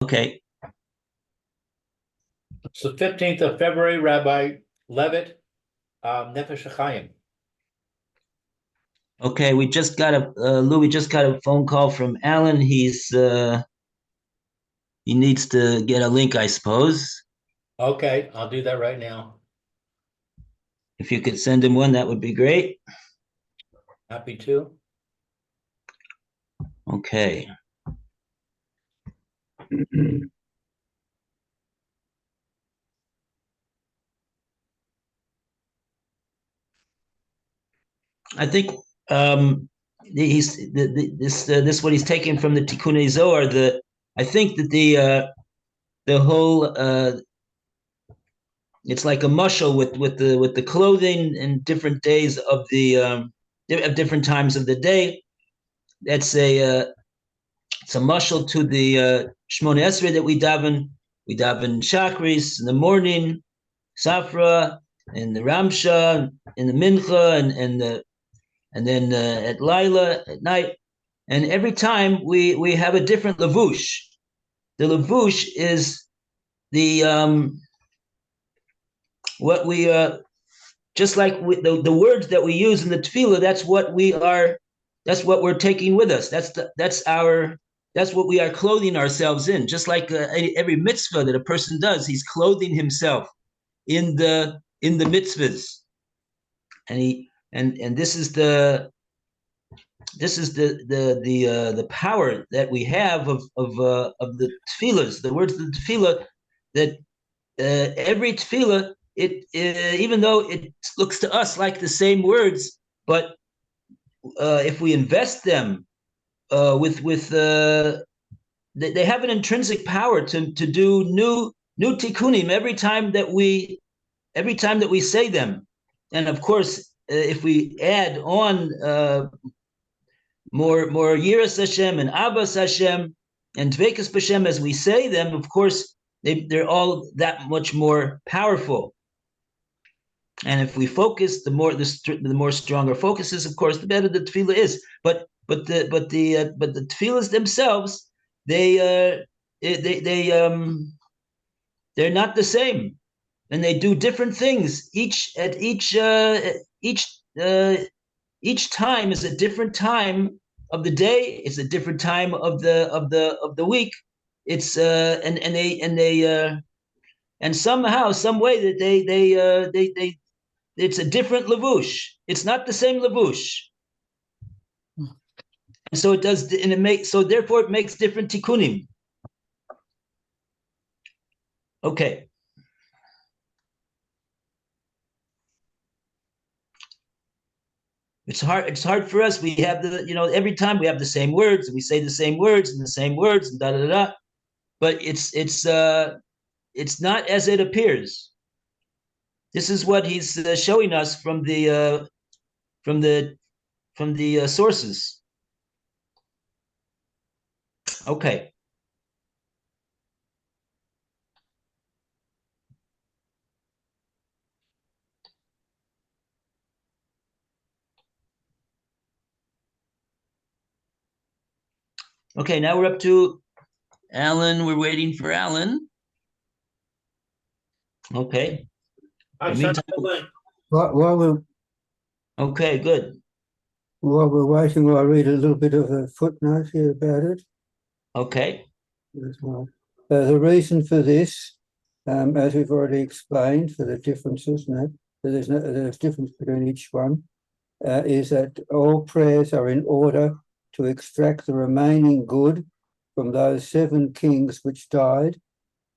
Okay. It's the 15th of February, Rabbi Levitt, Nefesh Hahaim. Okay, we just got Louis just got a phone call from Alan. He needs to get a link, I suppose. Okay, I'll do that right now. If you could send him one, that would be great. Happy to. Okay. I think this what he's taking from the Tikkunei Zohar. I think that the whole it's like a mushal with the clothing and different days of the of different times of the day. That's it's a mushal to the Shmona Esrei that we daven. We daven Shachris in the morning, Safra, and the Ramsha, in the Mincha, and then at Laila at night. And every time we have a different levush. The levush is the what we just like the words that we use in the tefillah. That's what we are. That's what we're taking with us. That's what we are clothing ourselves in. Just like every mitzvah that a person does, he's clothing himself in the mitzvahs, and this is the power that we have of the tefillahs, the words of the tefillah, that every tefillah, even though it looks to us like the same words, but if we invest them they have an intrinsic power to do new tikkunim every time that we say them. And of course, if we add on more Yiras Hashem and Abbas Hashem and Dvekas Hashem as we say them, of course, they're all that much more powerful. And if we focus, the more stronger focus is, of course, the better the tefillah is. But the tefillahs themselves, they're not the same, and they do different things. Each time is a different time of the day. It's a different time of the week. It's and somehow, some way that they it's a different levush. It's not the same levush. And so it does, and therefore it makes different tikkunim. Okay. It's hard for us. We have every time we have the same words, and we say the same words and da da da. But it's not as it appears. This is what he's showing us from the sources. Okay. Okay, now we're up to Alan. We're waiting for Alan. Okay. Okay, good. While we're waiting, I'll read a little bit of a footnote here about it. Okay. As well. The reason for this, as we've already explained, for the differences, there's difference between each one, is that all prayers are in order to extract the remaining good from those 7 kings which died,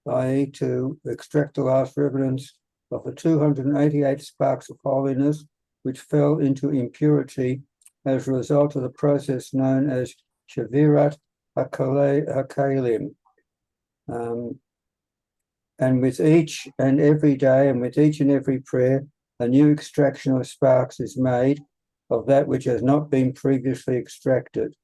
i.e. to extract the last remnants of the 288 sparks of holiness which fell into impurity as a result of the process known as Shavirat HaKalim. And with each and every day and with each and every prayer, a new extraction of sparks is made of that which has not been previously extracted.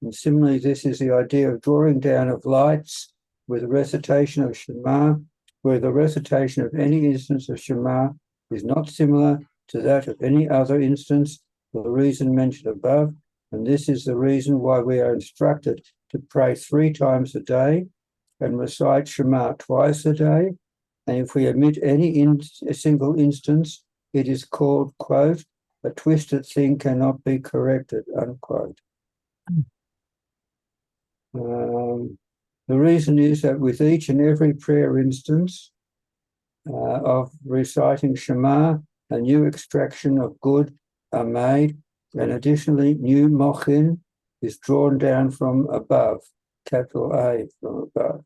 And similarly, this is the idea of drawing down of lights with the recitation of Shema, where the recitation of any instance of Shema is not similar to that of any other instance for the reason mentioned above. And this is the reason why we are instructed to pray 3 times a day, and recite Shema twice a day, and if we omit a single instance, it is called, quote, a twisted thing cannot be corrected, unquote. The reason is that with each and every prayer instance of reciting Shema, a new extraction of good are made, and additionally, new mochin is drawn down from above, capital A, from above,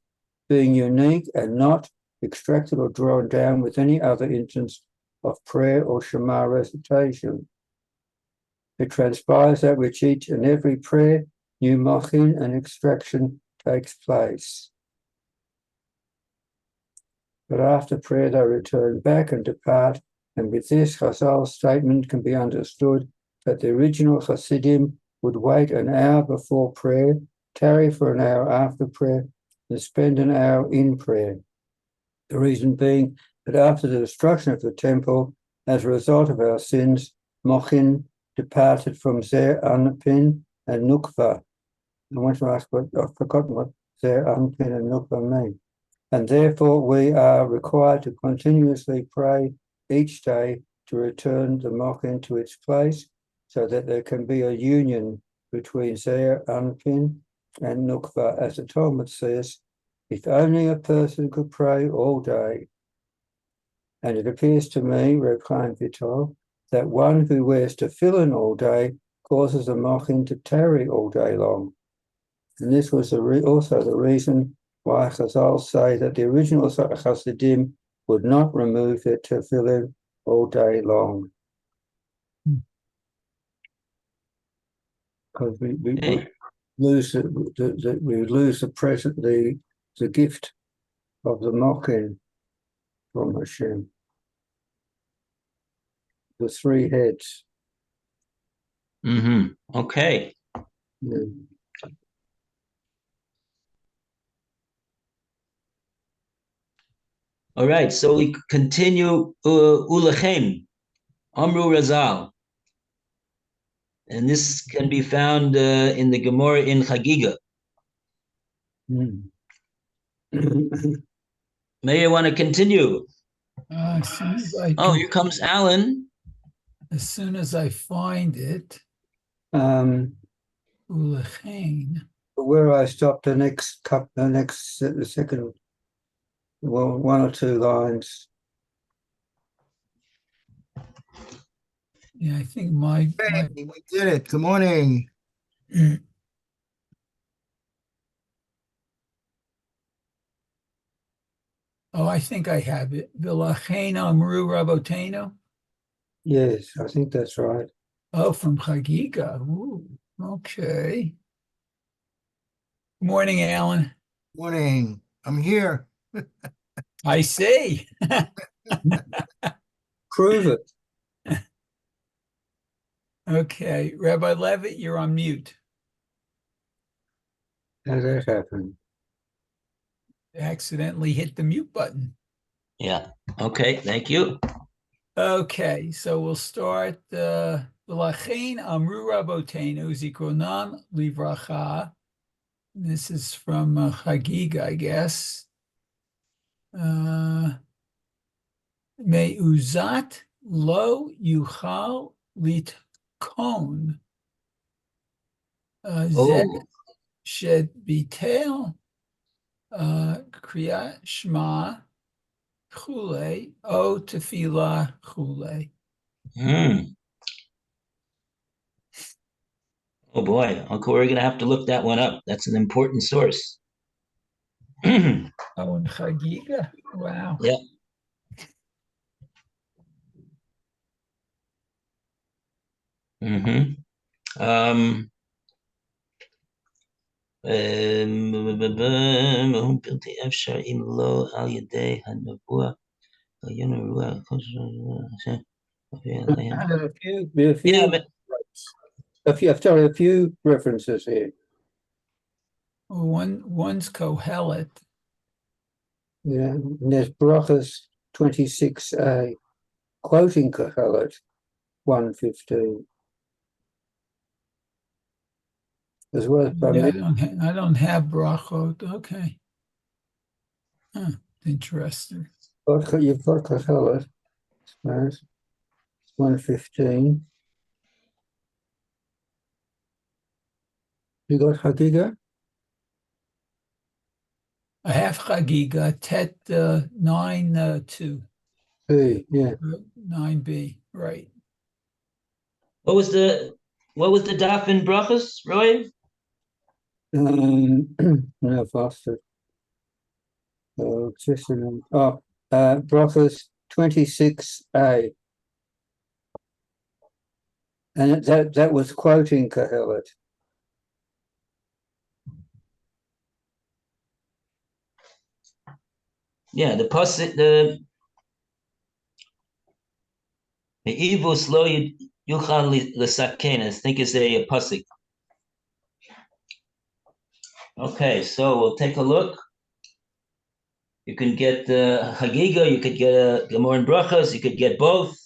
being unique and not extracted or drawn down with any other instance of prayer or Shema recitation. It transpires that which each and every prayer, new mochin and extraction takes place. But after prayer, they return back and depart, and with this, Chazal's statement can be understood that the original Hasidim would wait an hour before prayer, tarry for an hour after prayer, and spend an hour in prayer. The reason being that after the destruction of the temple, as a result of our sins, Mochin departed from Zer Anpin and Nukva. I want to ask I've forgotten what Zer Anpin and Nukva mean. And therefore we are required to continuously pray each day to return the Mochin to its place so that there can be a union between Zer Anpin and Nukva. As the Talmud says, if only a person could pray all day. And it appears to me, Reb Chaim Vital, that one who wears tefillin all day causes a mochin to tarry all day long. And this was also the reason why Chazal say that the original Hasidim would not remove their tefillin all day long. Because we lose the gift of the mochin from Hashem. The three heads. Okay. Yeah. All right, so we continue Ulechem, Amru Razal. And this can be found in the Gemara in Chagiga. May you want to continue? As soon as I Oh, here comes Alan. As soon as I find it, Ulechain. Where I stopped the second, well, one or two lines. Yeah, I think my Hey, we did it. Good morning. Oh, I think I have it. V'lachein amru rabotenu. Yes, I think that's right. Oh, from Chagiga. Ooh, okay. Morning, Alan. Morning. I'm here. I see. Prove it. Okay, Rabbi Levitt, you're on mute. How did that happen? Accidentally hit the mute button. Yeah. Okay, thank you. Okay, so we'll start V'lachein amru rabotenu zikronam livracha. This is from Chagiga, I guess. Me'uzat lo yuchal litkon. Zeh shed bitel kriyat shma chule o tefillah chule. Oh boy, Uncle, we're going to have to look that one up. That's an important source. Oh, in Chagiga? Wow. Yeah. בלתי אפשר אם לא על ידי הנבואה. A few references here. One's Kohelet. Yeah, and there's Brachas 26a, quoting Kohelet 1:15. As well as Yeah, I don't have brachot. Okay. Interesting. You've got Kohelet, suppose. 115. You got Hagiga? I have Chagiga, Tet 9 2, B, yeah. 9b, right. What was the daf in brachas, Roy? No, faster. Brachas 26a. And that was quoting Kohelet. Yeah, the pasuk, the evus lo yuchal l'saken. I think is a pasuk. Okay, so we'll take a look. You can get Hagiga, you could get a Gemara and Brachas, you could get both.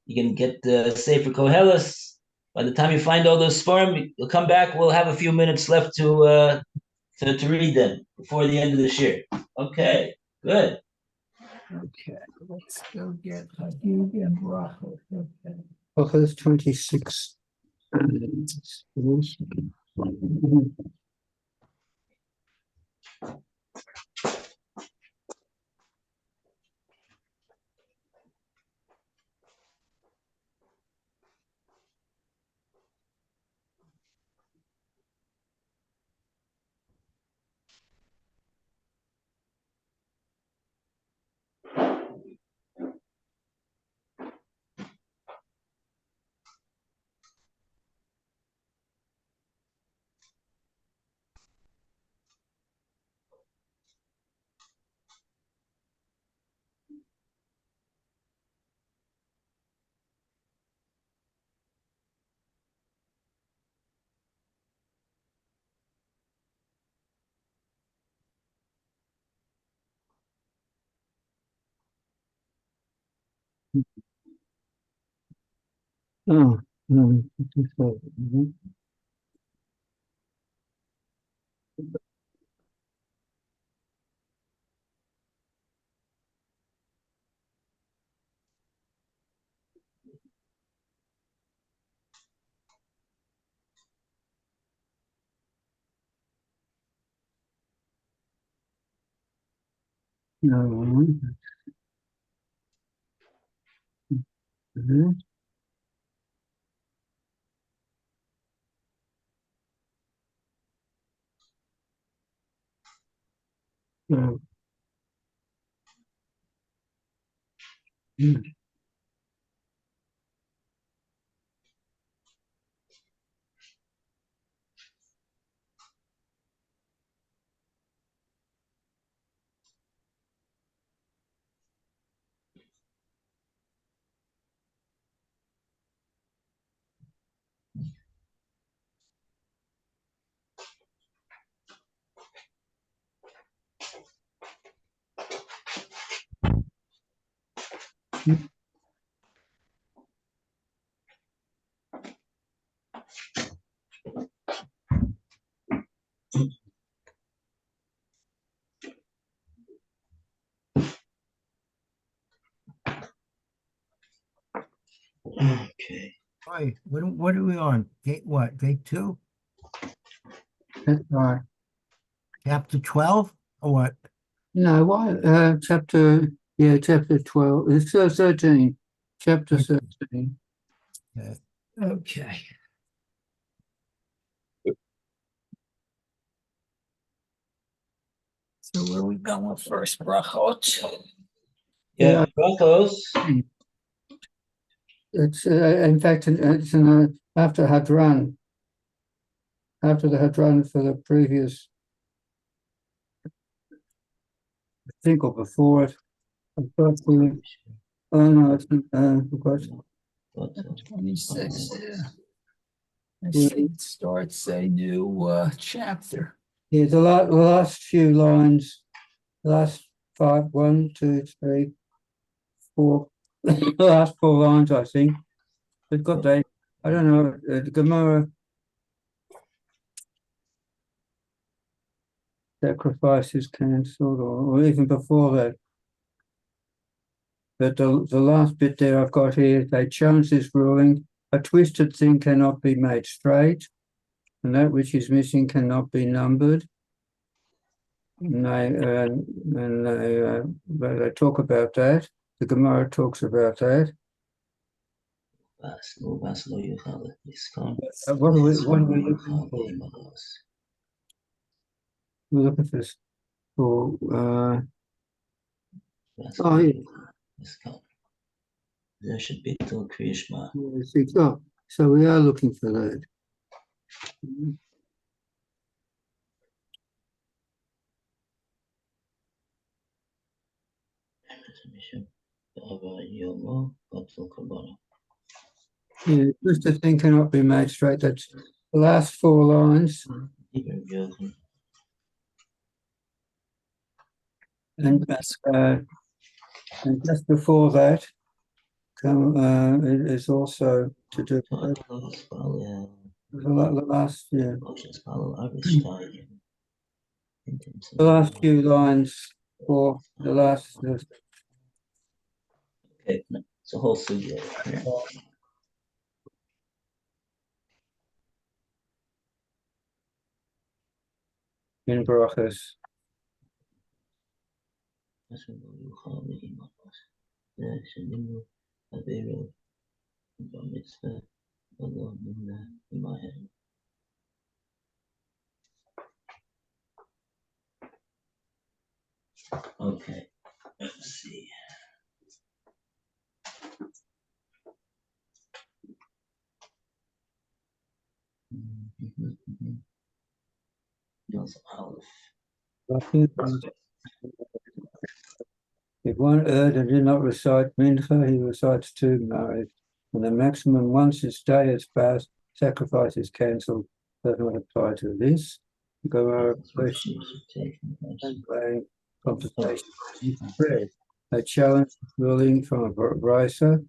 You can get the Sefer Koheles. By the time you find all those Sfarim, you'll come back. We'll have a few minutes left to read them before the end of this year. Okay, good. Okay, let's go get Chagiga and Brachot. Okay. Brachas 26. Oh, no. No. Mhm. No. Mm. Okay. Right, what are we on? Gate what? Gate 2? That's right. Chapter 12? Or what? No, why? Chapter 12. It's 13. Chapter 13. Okay. So where we going first, Brachot? Yeah, brachos. It's in fact it's after Hadran. After the Hadran for the previous, I think, or before it. I've got the, oh no, it's I've got 26, yeah. I Yeah. see it starts a new chapter. yeah, the last few lines, the last 5, 1, 2, 3, 4, the last 4 lines, I think. We've got that. I don't know, the Gemara. sacrifice is cancelled, or even before that. But the last bit there I've got here, they challenge this ruling. A twisted thing cannot be made straight, and that which is missing cannot be numbered. And they talk about that. The Gemara talks about that. What are we looking for? We're looking for There should be till Krishma. so we are looking for that. Yeah, just a thing cannot be made straight. That's the last 4 lines. And just before that, it is also to do the last, yeah. The last few lines for the last. Okay, it's a whole sugya. In brachas. Okay, let's see. That's Aleph. If one erred and did not recite mincha, he recites 2 Maariv. And the maximum once his day has passed, sacrifice is cancelled. Does not apply to this. Gemara question and compensation prayer. A challenge ruling from a brisa.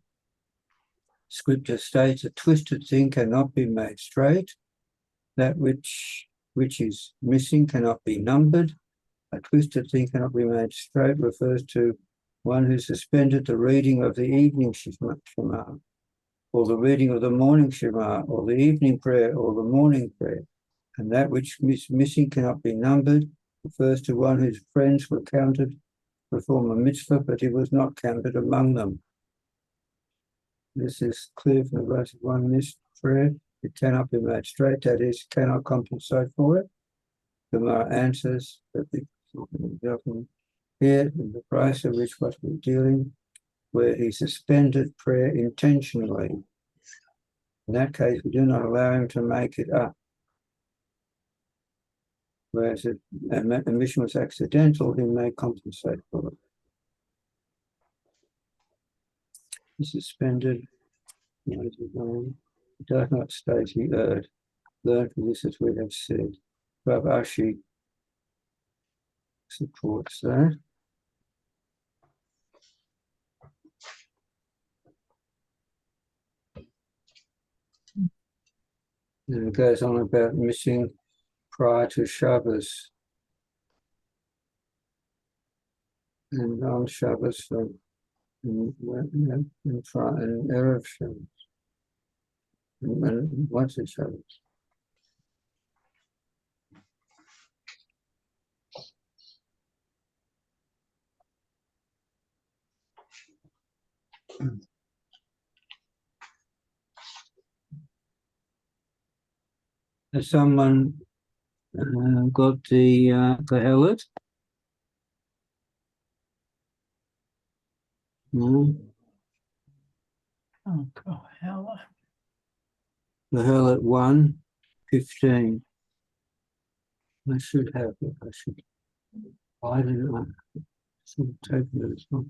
Scripture states a twisted thing cannot be made straight. That which is missing cannot be numbered. A twisted thing cannot be made straight refers to one who suspended the reading of the evening Shema, or the reading of the morning Shema, or the evening prayer, or the morning prayer. And that which is missing cannot be numbered refers to one whose friends were counted to perform a mitzvah, but he was not counted among them. This is clear from the verse of 1 missed prayer. It cannot be made straight, that is, cannot compensate for it. The Gemara answers that here in the price of which what we're dealing, where he suspended prayer intentionally. In that case, we do not allow him to make it up. Whereas if a mission was accidental, he may compensate for it. He suspended, it does not state he erred. Learn from this as we have said. Rav Ashi supports that. And it goes on about missing prior to Shabbos and on Shabbos and Erev Shabbos and once in Shabbos. Has someone got the hellet? No. Oh, hell. The hellet 1:15. I should have it. I should. I didn't know. Should have taken it as well.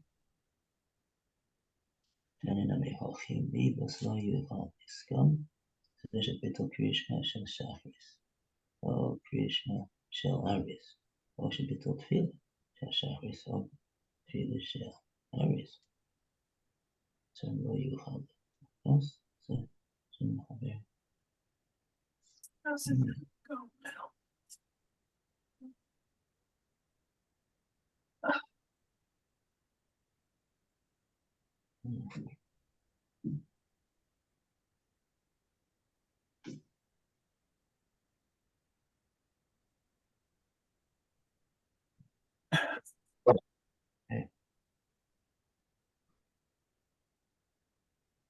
או קריאה של אריס, או שביטול תפילה של שחריס, או תפילה של אריס. זה לא יוכל. אז זה מחבר. How's it go now?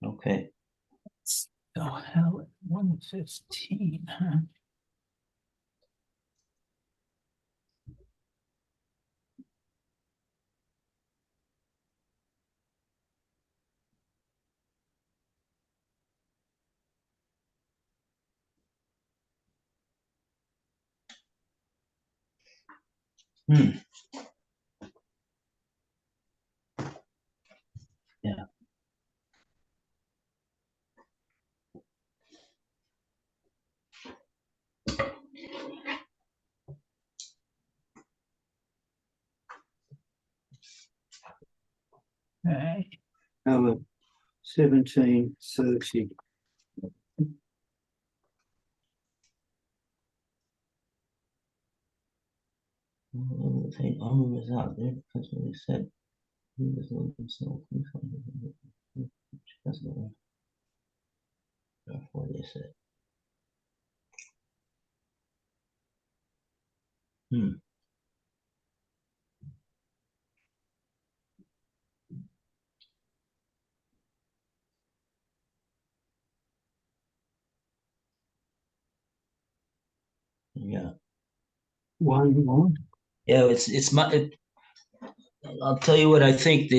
Okay. So hell, 115, huh? Hmm. Yeah. Okay. Our 1730. Saying Amr was out there because when he said he was Lord himself. Therefore, they said. Yeah. One more. Yeah, it's my. I'll tell you what I think.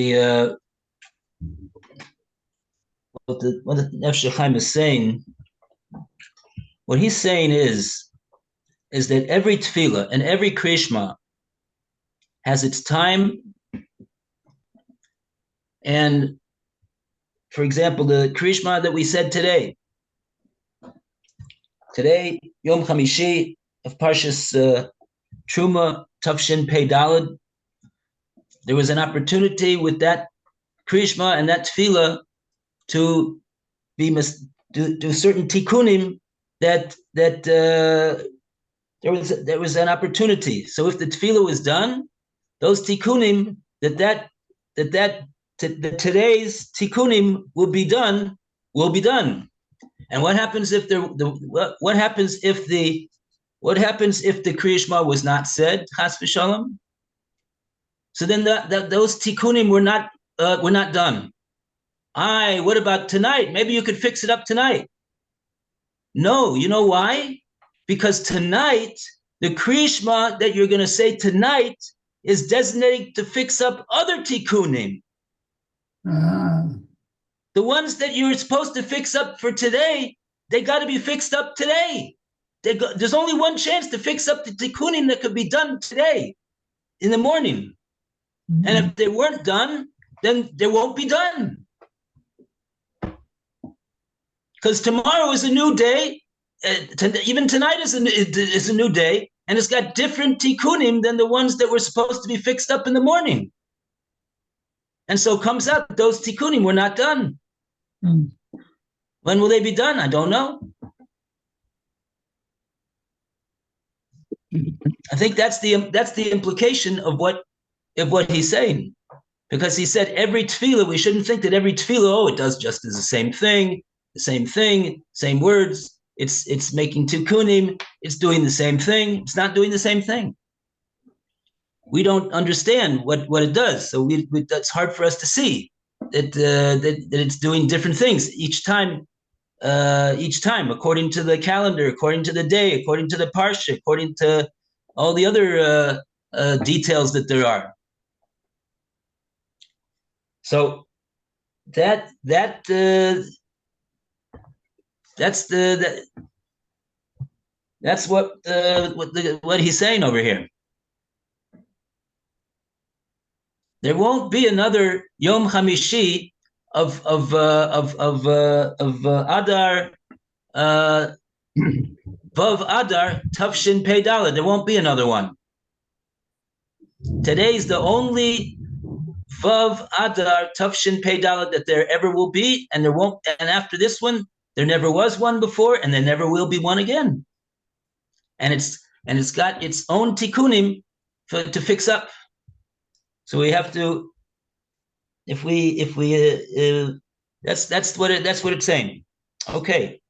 What the Nefesh Hahaim is saying. What he's saying is that every tefillah and every krishma has its time. And for example, the krishma that we said today, Yom Chamishi of Parshas Truma Tafshin Pei Daled, there was an opportunity with that krishma and that tefillah to do certain tikkunim that there was an opportunity. So if the tefillah was done, those tikkunim that today's tikkunim will be done. And what happens if what happens if the Kriya Shema was not said? Chas v'shalom. So then those tikkunim were not done. What about tonight? Maybe you could fix it up tonight. No, you know why? Because tonight, the Kriya Shema that you're going to say tonight is designated to fix up other tikkunim. The ones that you're supposed to fix up for today, they got to be fixed up today. There's only one chance to fix up the tikkunim that could be done today in the morning. Mm-hmm. And if they weren't done, then they won't be done. Because tomorrow is a new day. Even tonight is a new day, and it's got different tikkunim than the ones that were supposed to be fixed up in the morning. And so it comes out that those tikkunim were not done. Mm. When will they be done? I don't know. I think that's the implication of what he's saying, because he said every tefillah. We shouldn't think that every tefillah, it does just as the same thing, same words. It's making tikkunim. It's doing the same thing. It's not doing the same thing. We don't understand what it does, so that's hard for us to see that it's doing different things each time, according to the calendar, according to the day, according to the parsha, according to all the other details that there are. So that's what he's saying over here. There won't be another Yom Hamishi of Adar Vav Adar Tafshin Pei Daled. There won't be another one. Today's the only Vav Adar Tafshin Pei Daled that there ever will be, and there won't. And after this one, there never was one before, and there never will be one again. And it's got its own tikkunim to fix up. So we have to that's what it's saying. Okay.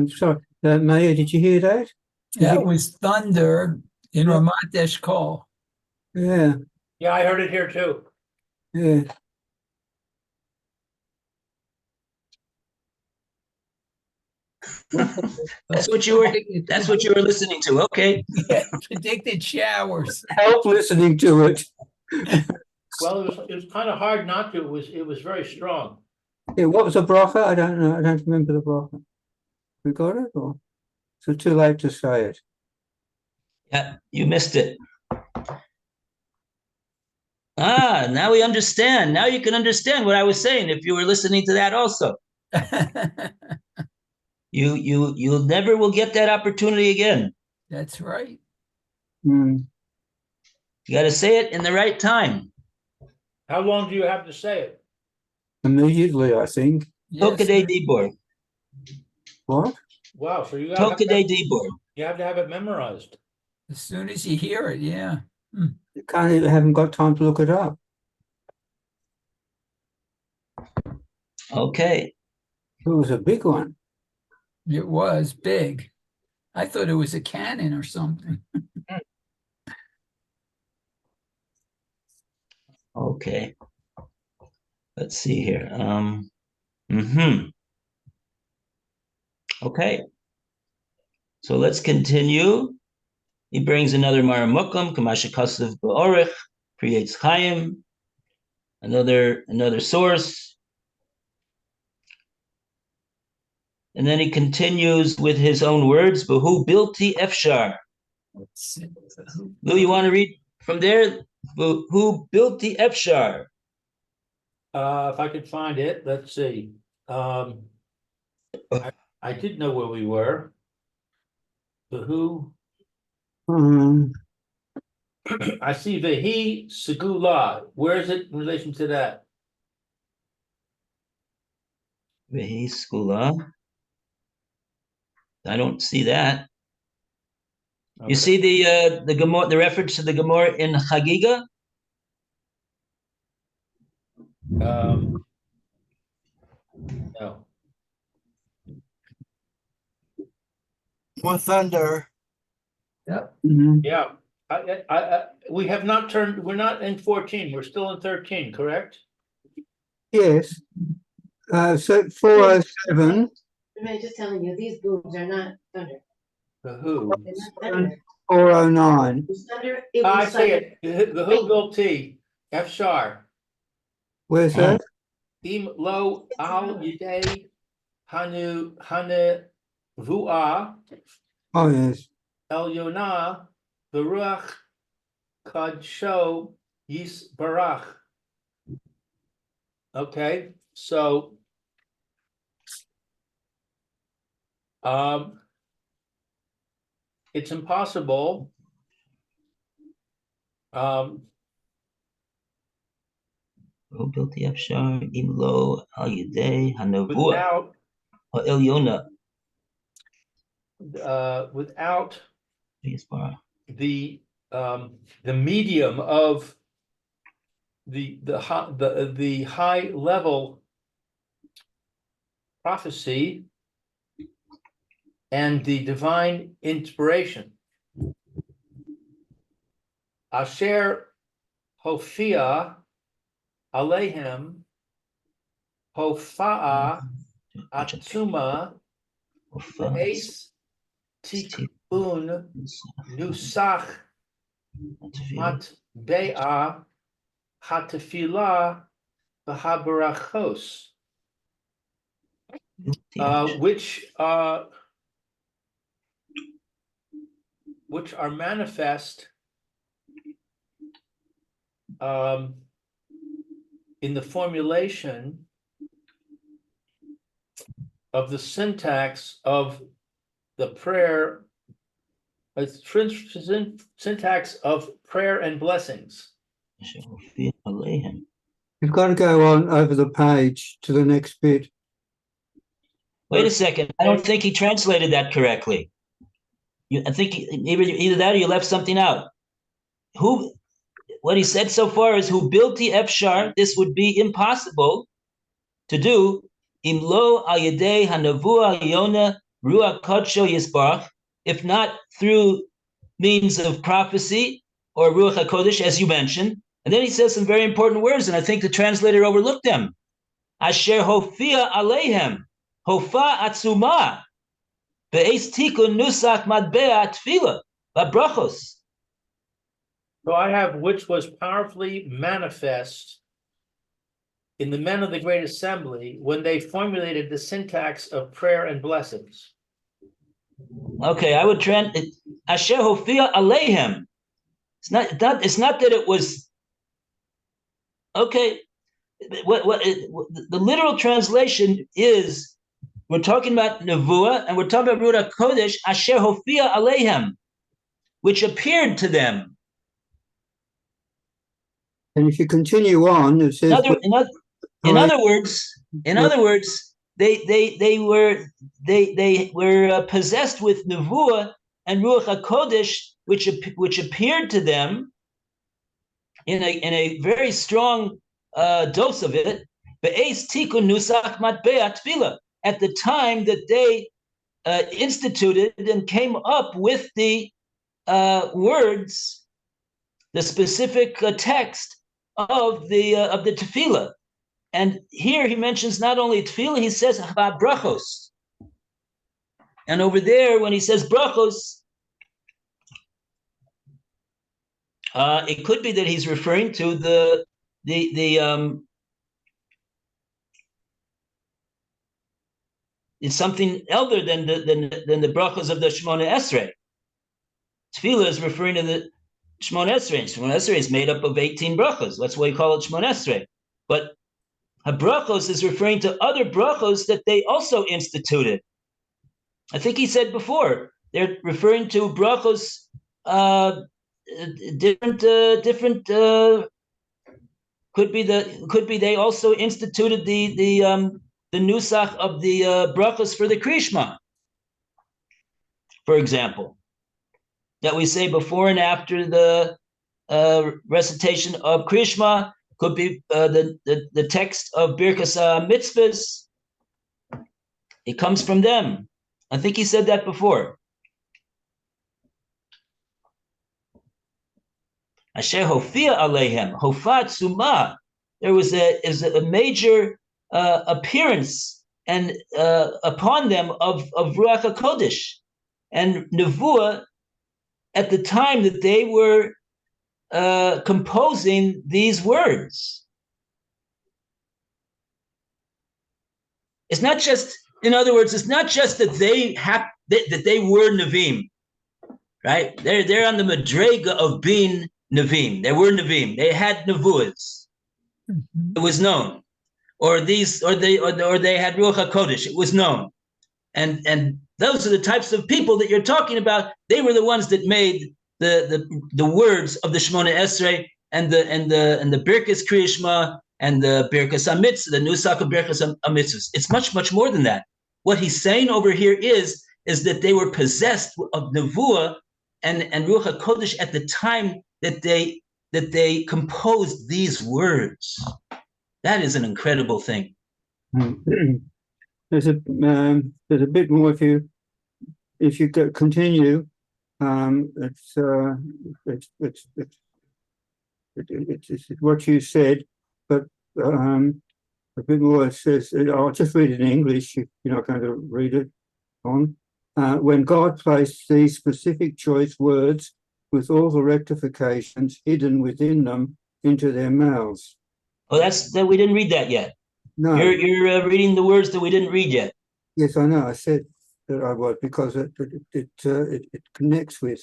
Sorry, Maya, did you hear that? That was thunder in Yeah. Ramat Eshkol. Yeah, Yeah, I heard it here too. yeah. That's what you were listening to. Okay. Yeah, predicted showers. Help listening to it. Well, it was kind of hard not to. It was very strong. Yeah, what was the bracha? I don't know. I don't remember the bracha. We got it, or so too late to say it. Yeah, you missed it. Now we understand. Now you can understand what I was saying if you were listening to that also. You'll never will get that opportunity again. That's right. Mm. You got to say it in the right time. How long do you have to say it? Immediately, I think. Yes, Tokadei sir. Dibor. What? Wow, so you Tokadei Dibor. have to have it memorized. As soon as you hear it, yeah. You can't even haven't got time to look it up. Okay. It was a big one. It was big. I thought it was a cannon or something. Okay. Let's see here. Okay. So let's continue. He brings another Maramukam, Kamashikasav Ba'orich, creates Chaim, another source. And then he continues with his own words, Bahu Bilti Efshar. Lou, you want to read from there? Who built the Efshar? If I could find it, let's see. I did know where we were. The who? Um, I see Vehi Segula. Where is it in relation to that? Vehi Skula. I don't see that. Okay. You see the Gemara, the reference to the Gemara in Chagiga? No. More thunder. mhm. Yeah, we have not turned, we're not in 14, we're still in 13, correct? Yes. So 407, I'm just telling you, these boobs are not thunder. The who? They're not thunder. 409. It was thunder. It I was see like it, the who built T, F sharp. Where's that? Im lo al yidei hanu vuah Oh, yes. el yonah the ruach kadsho yis barach. Okay, so it's impossible Who built the Efshar? Imlo Al Yedei Hanavua without Elyona. without the medium of the high level prophecy and the divine inspiration. Asher Hofia Alehem Hofa'a Atuma Ace Tikun Nusach Mat Be'a Hatafila Bahabarachos, which are manifest in the formulation of the syntax of the prayer, syntax of prayer and blessings. You've got to go on over the page to the next bit. Wait a second. I don't think he translated that correctly. I think either that or you left something out. Who what he said so far is who built the Efshar, this would be impossible to do. Imlo al yedei hanavua yona ruach kodsho yisbarach, if not through means of prophecy or ruach hakodesh, as you mentioned. And then he says some very important words, and I think the translator overlooked them. Asher hofia aleihem, hofa atzuma, be'es tikun nusach madbea tefila, babrachos. So I have which was powerfully manifest in the men of the Great Assembly when they formulated the syntax of prayer and blessings. Okay, I would Asher hofia aleihem. It's not that it was okay. The literal translation is we're talking about Nevuah and we're talking about Ruach Kodesh, Asher hofia aleihem, which appeared to them. And if you continue on, it says. In other words, they were possessed with Nevuah and Ruach HaKodesh, which appeared to them in a very strong dose of it. Be'ez tikun nusach matbea tefillah, at the time that they instituted and came up with the words, the specific text of the tefillah. And here he mentions not only tefillah, he says brachos. And over there, when he says brachos, it could be that he's referring to the it's something other than the brachos of the Shemona Esrei. Tefillah is referring to the Shemona Esrei. Shemona Esrei is made up of 18 brachos. That's why we call it Shemona Esrei. But brachos is referring to other brachos that they also instituted. I think he said before they're referring to brachos, different. Could be they also instituted the nusach of the brachos for the Krishma, for example, that we say before and after the recitation of Krishma. Could be the text of Birkas Mitzvahs. It comes from them. I think he said that before. Asher hofia aleihem, hofat suma. There was a major appearance and upon them of Ruach HaKodesh and Nevuah at the time that they were composing these words. It's not just, in other words, it's not just that that they were Nevi'im, right? They're on the madrega of being Nevi'im. They were Nevi'im. They had Nevuahs. It was known. Or they had Ruach HaKodesh. It was known. And those are the types of people that you're talking about. They were the ones that made the words of the Shemona Esrei and the Birkas Kriyishma and the Birkas HaMitzvah, the Nusach of Birkas HaMitzvahs. It's much more than that. What he's saying over here is that they were possessed of Nevuah and Ruach HaKodesh at the time that they composed these words. That is an incredible thing. There's a bit more if you continue. It's what you said, but a bit more. It says, I'll just read it in English. You're not going to read it on. When God placed these specific choice words with all the rectifications hidden within them into their mouths. Oh, that we didn't read that yet. No, you're reading the words that we didn't read yet. Yes, I know. I said that I was because it connects with.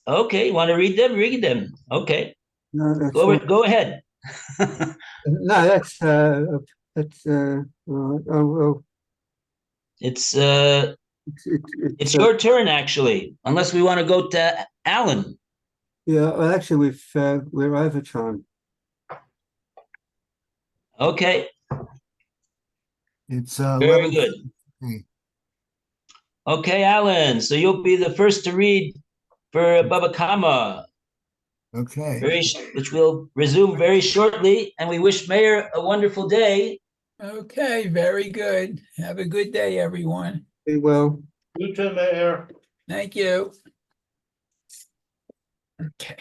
Okay, you want to read them? Read them. Okay. No, that's go ahead. No, that's right. Well, It's your turn actually, unless we want to go to Alan. Yeah, well, actually, we're over time. Okay. It's very good. Okay, Alan. So you'll be the first to read for Baba Kama. Okay. which will resume very shortly. And we wish Mayor a wonderful day. Okay, very good. Have a good day, everyone. Be well. You too, Mayor. Thank you. Okay.